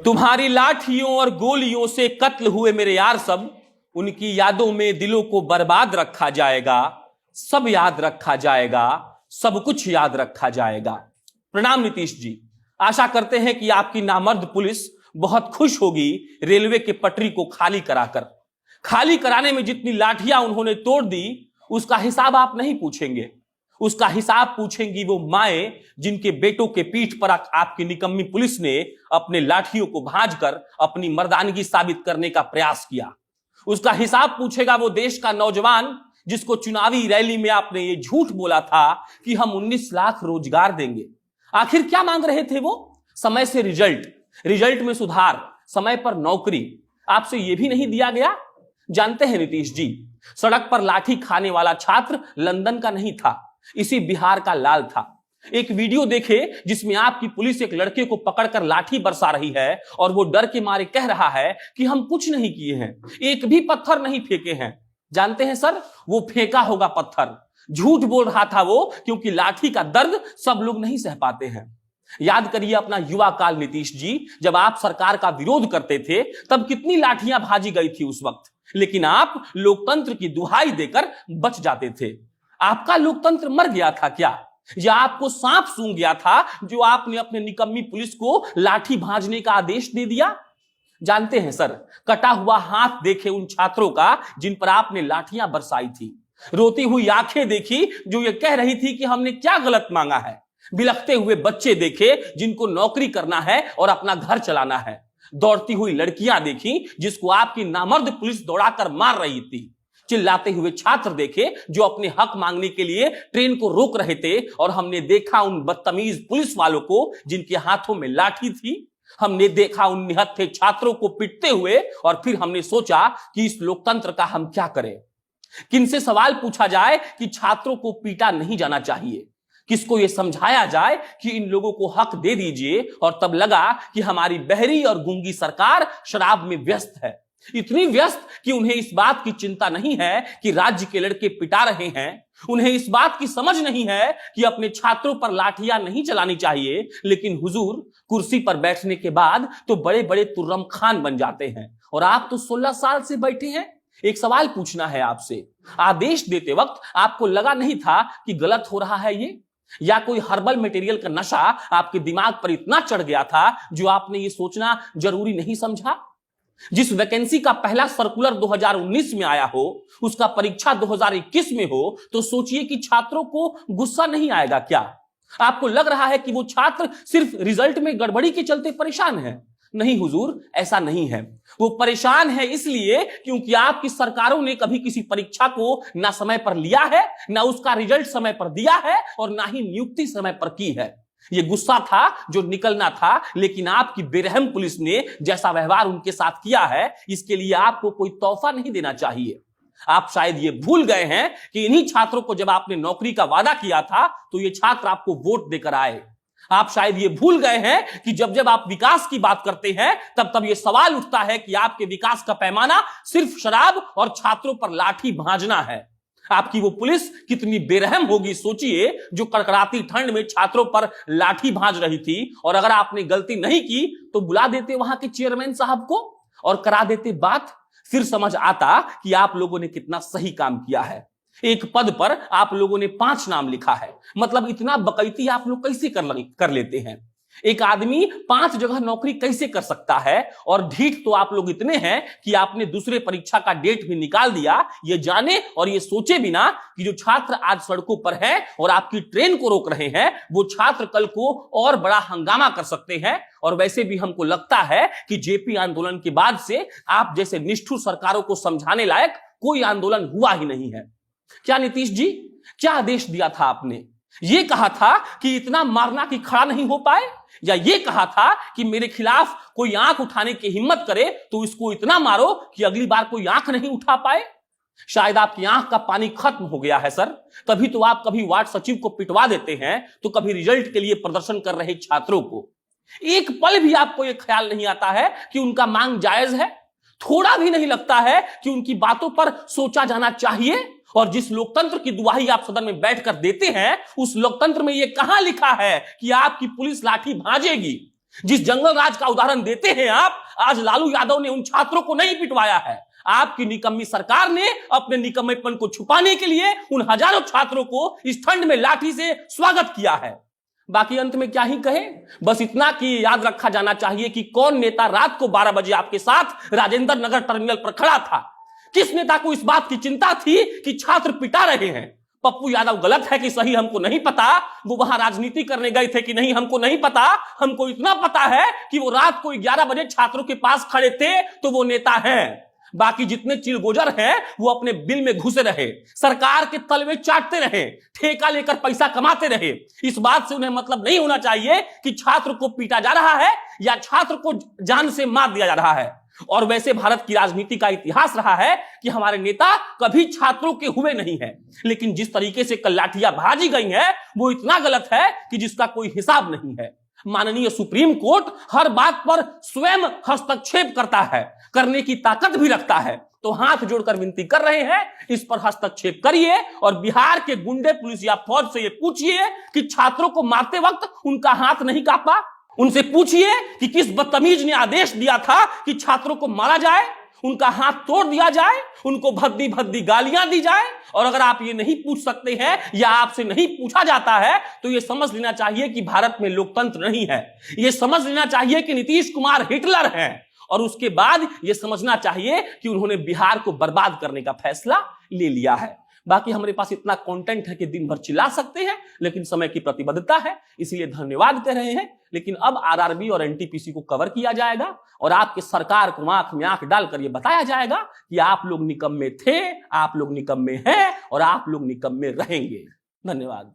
तुम्हारी लाठियों और गोलियों से कत्ल हुए मेरे यार सब, उनकी यादों में दिलों को बर्बाद रखा जाएगा। सब याद रखा जाएगा, सब कुछ याद रखा जाएगा। प्रणाम नीतीश जी, आशा करते हैं कि आपकी नामर्द पुलिस बहुत खुश होगी रेलवे के पटरी को खाली कराकर। खाली कराने में जितनी लाठियां उन्होंने तोड़ दी, उसका हिसाब आप नहीं पूछेंगे। उसका हिसाब पूछेंगी वो माएं जिनके बेटों के पीठ पर आपकी निकम्मी पुलिस ने अपने लाठियों को भांजकर अपनी मर्दानगी साबित करने का प्रयास किया। उसका हिसाब पूछेगा वो देश का नौजवान जिसको चुनावी रैली में आपने ये झूठ बोला था कि हम 19 लाख रोजगार देंगे। आखिर क्या मांग रहे थे वो? समय से रिजल्ट में सुधार, समय पर नौकरी। आपसे ये भी नहीं दिया गया। जानते हैं नीतीश जी, सड़क पर लाठी खाने वाला छात्र लंदन का नहीं था, इसी बिहार का लाल था। एक वीडियो देखे जिसमें आपकी पुलिस एक लड़के को पकड़कर लाठी बरसा रही है और वो डर के मारे कह रहा है कि हम कुछ नहीं किए हैं, एक भी पत्थर नहीं फेंके हैं। जानते हैं सर, वो फेंका होगा पत्थर। झूठ बोल रहा था वो, क्योंकि लाठी का दर्द सब लोग नहीं सह पाते हैं। याद करिए अपना युवा काल नीतीश जी, जब आप सरकार का विरोध करते थे तब कितनी लाठियां भाजी गई थी उस वक्त, लेकिन आप लोकतंत्र की दुहाई देकर बच जाते थे। आपका लोकतंत्र मर गया था क्या, या आपको सांप सूंघ गया था जो आपने अपने निकम्मी पुलिस को लाठी भांजने का आदेश दे दिया? जानते हैं सर, कटा हुआ हाथ देखे उन छात्रों का जिन पर आपने लाठियां बरसाई थी, रोती हुई आंखें देखी जो ये कह रही थी कि हमने क्या गलत मांगा है, बिलखते हुए बच्चे देखे जिनको नौकरी करना है और अपना घर चलाना है, दौड़ती हुई लड़कियां देखी जिसको आपकी नामर्द पुलिस दौड़ाकर मार रही थी, चिल्लाते हुए छात्र देखे जो अपने हक मांगने के लिए ट्रेन को रोक रहे थे, और हमने देखा उन बदतमीज पुलिस वालों को जिनके हाथों में लाठी थी। हमने देखा उन निहत्थे छात्रों को पिटते हुए, और फिर हमने सोचा कि इस लोकतंत्र का हम क्या करें। किनसे सवाल पूछा जाए कि छात्रों को पीटा नहीं जाना चाहिए? किसको यह समझाया जाए कि इन लोगों को हक दे दीजिए? और तब लगा कि हमारी बहरी और गूंगी सरकार शराब में व्यस्त है, इतनी व्यस्त कि उन्हें इस बात की चिंता नहीं है कि राज्य के लड़के पिटा रहे हैं। उन्हें इस बात की समझ नहीं है कि अपने छात्रों पर लाठियां नहीं चलानी चाहिए। लेकिन हुजूर, कुर्सी पर बैठने के बाद तो बड़े बड़े तुर्रम खान बन जाते हैं, और आप तो 16 साल से बैठे हैं। एक सवाल पूछना है आपसे, आदेश देते वक्त आपको लगा नहीं था कि गलत हो रहा है ये, या कोई हर्बल मटेरियल का नशा आपके दिमाग पर इतना चढ़ गया था जो आपने ये सोचना जरूरी नहीं समझा? जिस वैकेंसी का पहला सर्कुलर 2019 में आया हो, उसका परीक्षा 2021 में हो, तो सोचिए कि छात्रों को गुस्सा नहीं आएगा क्या? आपको लग रहा है कि वो छात्र सिर्फ रिजल्ट में गड़बड़ी के चलते परेशान है? नहीं हुजूर, ऐसा नहीं है। वो परेशान है इसलिए क्योंकि आपकी सरकारों ने कभी किसी परीक्षा को ना समय पर लिया है, ना उसका रिजल्ट समय पर दिया है, और ना ही नियुक्ति समय पर की है। ये गुस्सा था जो निकलना था, लेकिन आपकी बेरहम पुलिस ने जैसा व्यवहार उनके साथ किया है, इसके लिए आपको कोई तोहफा नहीं देना चाहिए। आप शायद ये भूल गए हैं कि इन्हीं छात्रों को जब आपने नौकरी का वादा किया था तो ये छात्र आपको वोट देकर आए। आप शायद ये भूल गए हैं कि जब जब आप विकास की बात करते हैं तब तब ये सवाल उठता है कि आपके विकास का पैमाना सिर्फ शराब और छात्रों पर लाठी भांजना है। आपकी वो पुलिस कितनी बेरहम होगी सोचिए, जो कड़कड़ाती ठंड में छात्रों पर लाठी भांज रही थी, और अगर आपने गलती नहीं की तो बुला देते वहां के चेयरमैन साहब को और करा देते बात। फिर समझ आता कि आप लोगों ने कितना सही काम किया है। एक पद पर आप लोगों ने 5 नाम लिखा है, मतलब इतना बकैती आप लोग कैसे कर लेते हैं? एक आदमी 5 जगह नौकरी कैसे कर सकता है? और ढीठ तो आप लोग इतने हैं कि आपने दूसरे परीक्षा का डेट भी निकाल दिया, ये जाने और ये सोचे बिना कि जो छात्र आज सड़कों पर हैं और आपकी ट्रेन को रोक रहे हैं, वो छात्र कल को और बड़ा हंगामा कर सकते हैं। और वैसे भी हमको लगता है कि जेपी आंदोलन के बाद से आप जैसे निष्ठुर सरकारों को समझाने लायक कोई आंदोलन हुआ ही नहीं है। क्या नीतीश जी, क्या आदेश दिया था आपने? ये कहा था कि इतना मारना कि खड़ा नहीं हो पाए, या ये कहा था कि मेरे खिलाफ कोई आंख उठाने की हिम्मत करे तो इसको इतना मारो कि अगली बार कोई आंख नहीं उठा पाए? शायद आपकी आंख का पानी खत्म हो गया है सर, तभी तो आप कभी वार्ड सचिव को पिटवा देते हैं तो कभी रिजल्ट के लिए प्रदर्शन कर रहे छात्रों को। एक पल भी आपको यह ख्याल नहीं आता है कि उनका मांग जायज है? थोड़ा भी नहीं लगता है कि उनकी बातों पर सोचा जाना चाहिए? और जिस लोकतंत्र की दुहाई आप सदन में बैठकर देते हैं, उस लोकतंत्र में यह कहां लिखा है कि आपकी पुलिस लाठी भांजेगी? जिस जंगल राज का उदाहरण देते हैं आप, आज लालू यादव ने उन छात्रों को नहीं पिटवाया है। आपकी निकम्मी सरकार ने अपने निकम्मेपन को छुपाने के लिए उन हजारों छात्रों को इस ठंड में लाठी से स्वागत किया है। बाकी अंत में क्या ही कहे, बस इतना कि याद रखा जाना चाहिए कि कौन नेता रात को 12 बजे आपके साथ राजेंद्र नगर टर्मिनल पर खड़ा था। किस नेता को इस बात की चिंता थी कि छात्र पिटा रहे हैं। पप्पू यादव गलत है कि सही हमको नहीं पता, वो वहां राजनीति करने गए थे कि नहीं हमको नहीं पता। हमको इतना पता है कि वो रात को 11 बजे छात्रों के पास खड़े थे, तो वो नेता हैं। बाकी जितने चिलगोजर हैं वो अपने बिल में घुसे रहे, सरकार के तलवे चाटते रहे, ठेका लेकर पैसा कमाते रहे। इस बात से उन्हें मतलब नहीं होना चाहिए कि छात्र को पीटा जा रहा है या छात्र को जान से मार दिया जा रहा है। और वैसे भारत की राजनीति का इतिहास रहा है कि हमारे नेता कभी छात्रों के हुए नहीं है, लेकिन जिस तरीके से कल लाठियां भाजी गई हैं वो इतना गलत है कि जिसका कोई हिसाब नहीं है। माननीय सुप्रीम कोर्ट हर बात पर स्वयं हस्तक्षेप करता है, करने की ताकत भी रखता है। तो हाथ जोड़कर विनती कर रहे हैं, इस पर हस्तक्षेप करिए और बिहार के गुंडे पुलिस या फौज से ये पूछिए कि छात्रों को मारते वक्त उनका हाथ नहीं कांपा। उनसे पूछिए कि किस बदतमीज ने आदेश दिया था कि छात्रों को मारा जाए, उनका हाथ तोड़ दिया जाए, उनको भद्दी भद्दी गालियां दी जाए। और अगर आप ये नहीं पूछ सकते हैं या आपसे नहीं पूछा जाता है तो ये समझ लेना चाहिए कि भारत में लोकतंत्र नहीं है। ये समझ लेना चाहिए कि नीतीश कुमार हिटलर हैं। और उसके बाद ये समझना चाहिए कि उन्होंने बिहार को बर्बाद करने का फैसला ले लिया है। बाकी हमारे पास इतना कंटेंट है कि दिन भर चिल्ला सकते हैं, लेकिन समय की प्रतिबद्धता है, इसलिए धन्यवाद कह रहे हैं। लेकिन अब आरआरबी और एनटीपीसी को कवर किया जाएगा और आपके सरकार को आंख में आंख डालकर यह बताया जाएगा कि आप लोग निकम्मे थे, आप लोग निकम्मे हैं और आप लोग निकम्मे रहेंगे। धन्यवाद।